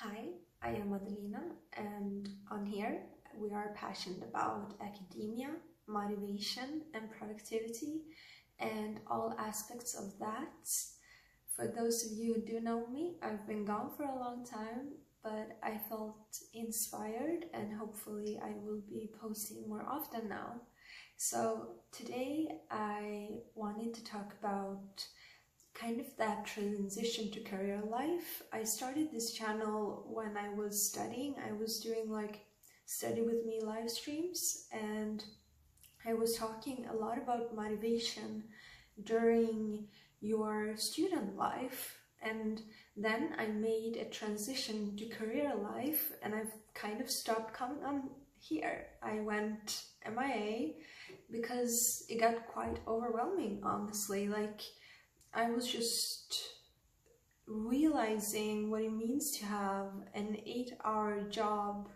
Hi, I am Adelina, and on here we are passionate about academia, motivation, and productivity, and all aspects of that. For those of you who do know me, I've been gone for a long time, but I felt inspired, and hopefully I will be posting more often now. So today I wanted to talk about kind of that transition to career life. I started this channel when I was studying. I was doing like study with me live streams, and I was talking a lot about motivation during your student life. And then I made a transition to career life, and I've kind of stopped coming on here. I went MIA because it got quite overwhelming, honestly. Like, I was just realizing what it means to have an 8-hour job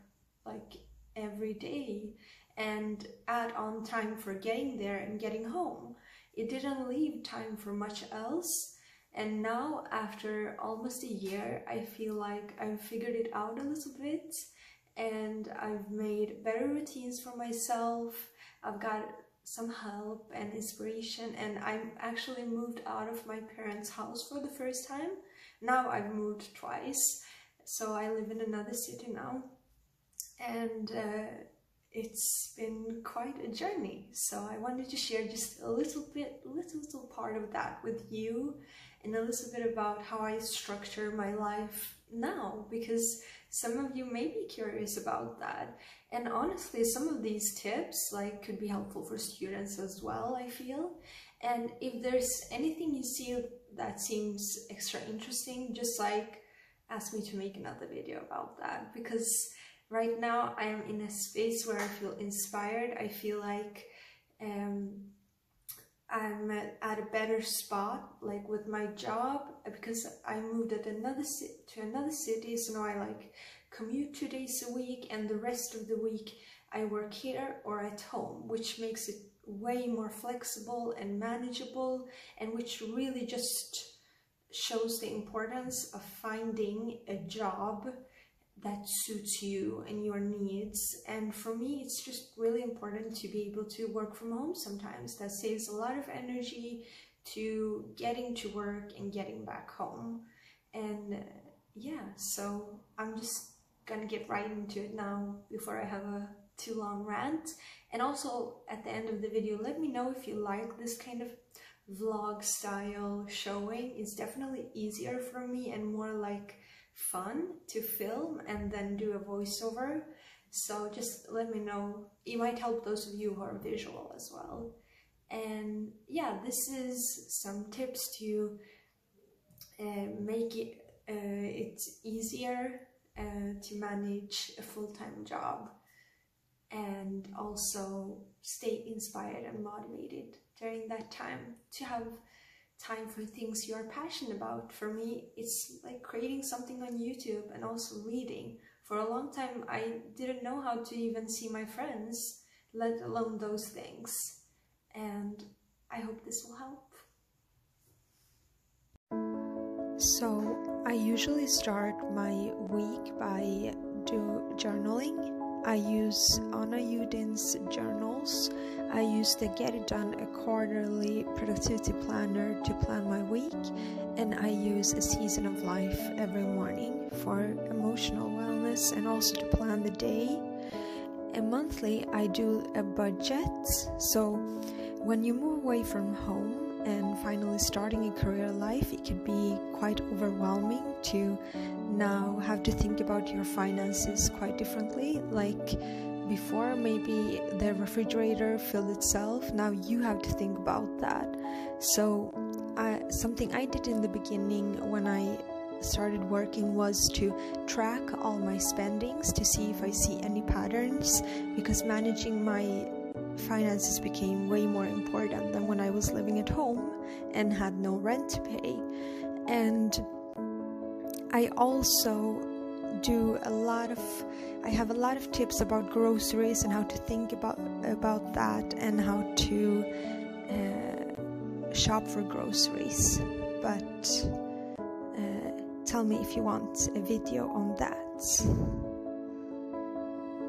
like every day and add on time for getting there and getting home. It didn't leave time for much else. And now, after almost a year, I feel like I've figured it out a little bit, and I've made better routines for myself. I've got some help and inspiration, and I actually moved out of my parents' house for the first time. Now I've moved twice, so I live in another city now, and it's been quite a journey. So I wanted to share just a little part of that with you, and a little bit about how I structure my life now, because some of you may be curious about that. And honestly, some of these tips could be helpful for students as well, I feel. And if there's anything you see that seems extra interesting, just ask me to make another video about that, because right now I am in a space where I feel inspired. I feel like I'm at a better spot with my job, because I moved to another city, so now I commute 2 days a week, and the rest of the week I work here or at home, which makes it way more flexible and manageable, and which really just shows the importance of finding a job that suits you and your needs. And for me, it's just really important to be able to work from home sometimes. That saves a lot of energy to getting to work and getting back home. And yeah, so I'm just gonna get right into it now before I have a too long rant. And also at the end of the video, let me know if you like this kind of vlog style showing. It's definitely easier for me and more fun to film and then do a voiceover. So just let me know. It might help those of you who are visual as well. And yeah, this is some tips to make it easier to manage a full-time job, and also stay inspired and motivated during that time, to have time for things you are passionate about. For me, it's like creating something on YouTube and also reading. For a long time, I didn't know how to even see my friends, let alone those things. And I hope this will help. So I usually start my week by journaling. I use Anna Udin's journals. I use the Get It Done a Quarterly Productivity Planner to plan my week, and I use A Season of Life every morning for emotional wellness and also to plan the day. And monthly I do a budget. So when you move away from home and finally starting a career life, it can be quite overwhelming to now have to think about your finances quite differently. Like before, maybe the refrigerator filled itself. Now you have to think about that. So something I did in the beginning when I started working was to track all my spendings to see if I see any patterns, because managing my finances became way more important than when I was living at home and had no rent to pay. And I also I have a lot of tips about groceries and how to think about that, and how to shop for groceries. But tell me if you want a video on that.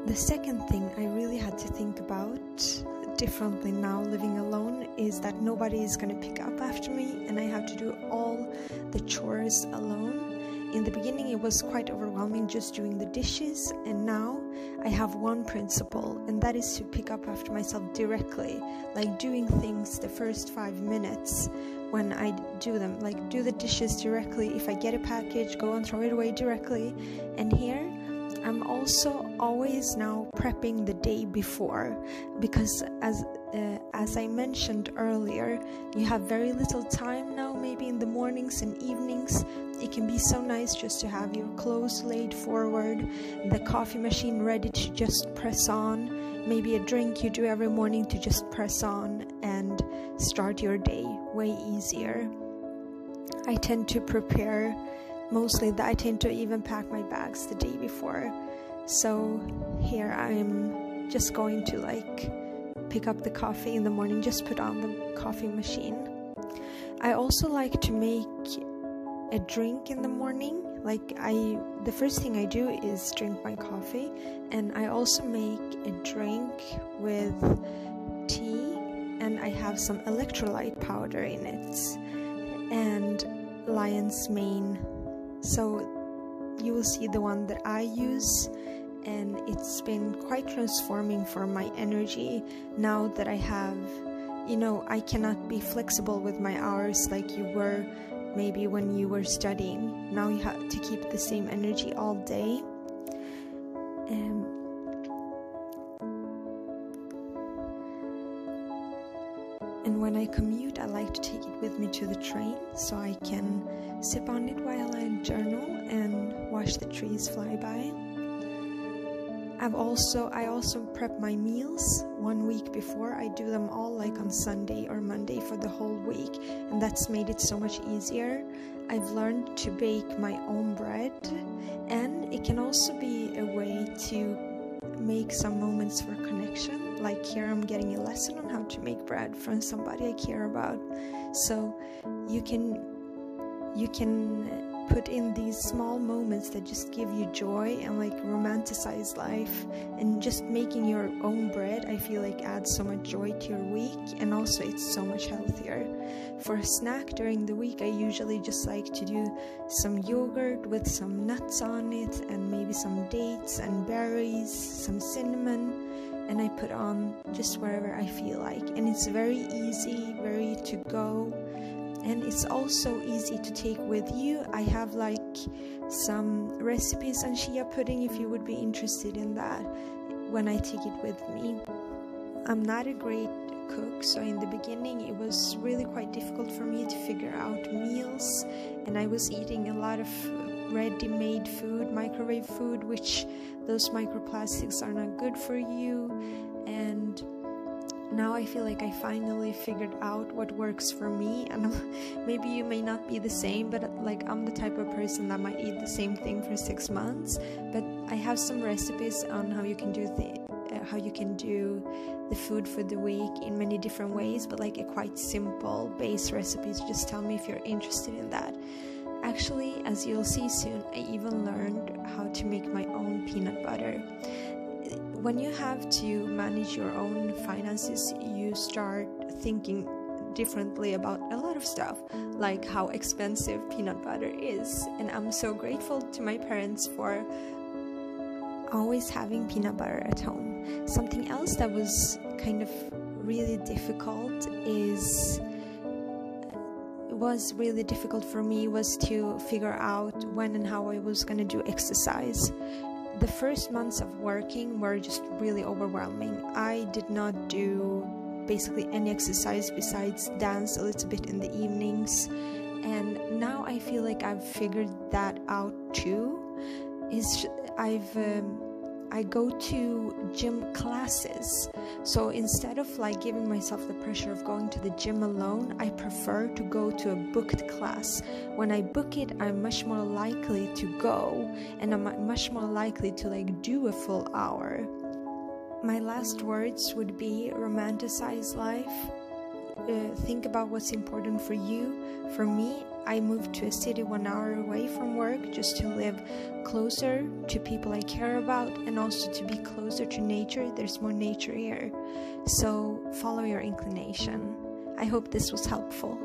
The second thing I really had to think about differently now living alone is that nobody is going to pick up after me, and I have to do all the chores alone. In the beginning it was quite overwhelming just doing the dishes, and now I have one principle, and that is to pick up after myself directly, like doing things the first 5 minutes when I do them, like do the dishes directly. If I get a package, go and throw it away directly. And here I'm also always now prepping the day before, because as I mentioned earlier, you have very little time now, maybe in the mornings and evenings. It can be so nice just to have your clothes laid forward, the coffee machine ready to just press on, maybe a drink you do every morning to just press on and start your day way easier. I tend to prepare mostly that. I tend to even pack my bags the day before. So here I'm just going to like pick up the coffee in the morning, just put on the coffee machine. I also like to make a drink in the morning. Like the first thing I do is drink my coffee, and I also make a drink with tea, and I have some electrolyte powder in it and lion's mane. So you will see the one that I use, and it's been quite transforming for my energy now that I have, I cannot be flexible with my hours like you were maybe when you were studying. Now you have to keep the same energy all day. And when I commute, I like to take it with me to the train so I can sip on it while I journal and watch the trees fly by. I also prep my meals 1 week before. I do them all like on Sunday or Monday for the whole week, and that's made it so much easier. I've learned to bake my own bread, and it can also be a way to make some moments for connection. Like here I'm getting a lesson on how to make bread from somebody I care about. So you can put in these small moments that just give you joy and like romanticize life. And just making your own bread, I feel like adds so much joy to your week, and also it's so much healthier. For a snack during the week, I usually just like to do some yogurt with some nuts on it, and maybe some dates and berries, some cinnamon, and I put on just wherever I feel like. And it's very easy, very to go, and it's also easy to take with you. I have like some recipes on chia pudding if you would be interested in that when I take it with me. I'm not a great cook, so in the beginning it was really quite difficult for me to figure out meals, and I was eating a lot of ready-made food, microwave food, which those microplastics are not good for you. And now I feel like I finally figured out what works for me, and maybe you may not be the same, but like I'm the type of person that might eat the same thing for 6 months. But I have some recipes on how you can do the food for the week in many different ways, but like a quite simple base recipes. Just tell me if you're interested in that. Actually, as you'll see soon, I even learned how to make my own peanut butter. When you have to manage your own finances, you start thinking differently about a lot of stuff, like how expensive peanut butter is. And I'm so grateful to my parents for always having peanut butter at home. Something else that was kind of really difficult for me was to figure out when and how I was going to do exercise. The first months of working were just really overwhelming. I did not do basically any exercise besides dance a little bit in the evenings, and now I feel like I've figured that out too. I go to gym classes, so instead of like giving myself the pressure of going to the gym alone, I prefer to go to a booked class. When I book it, I'm much more likely to go, and I'm much more likely to like do a full hour. My last words would be romanticize life. Think about what's important for you. For me, I moved to a city 1 hour away from work just to live closer to people I care about and also to be closer to nature. There's more nature here. So follow your inclination. I hope this was helpful.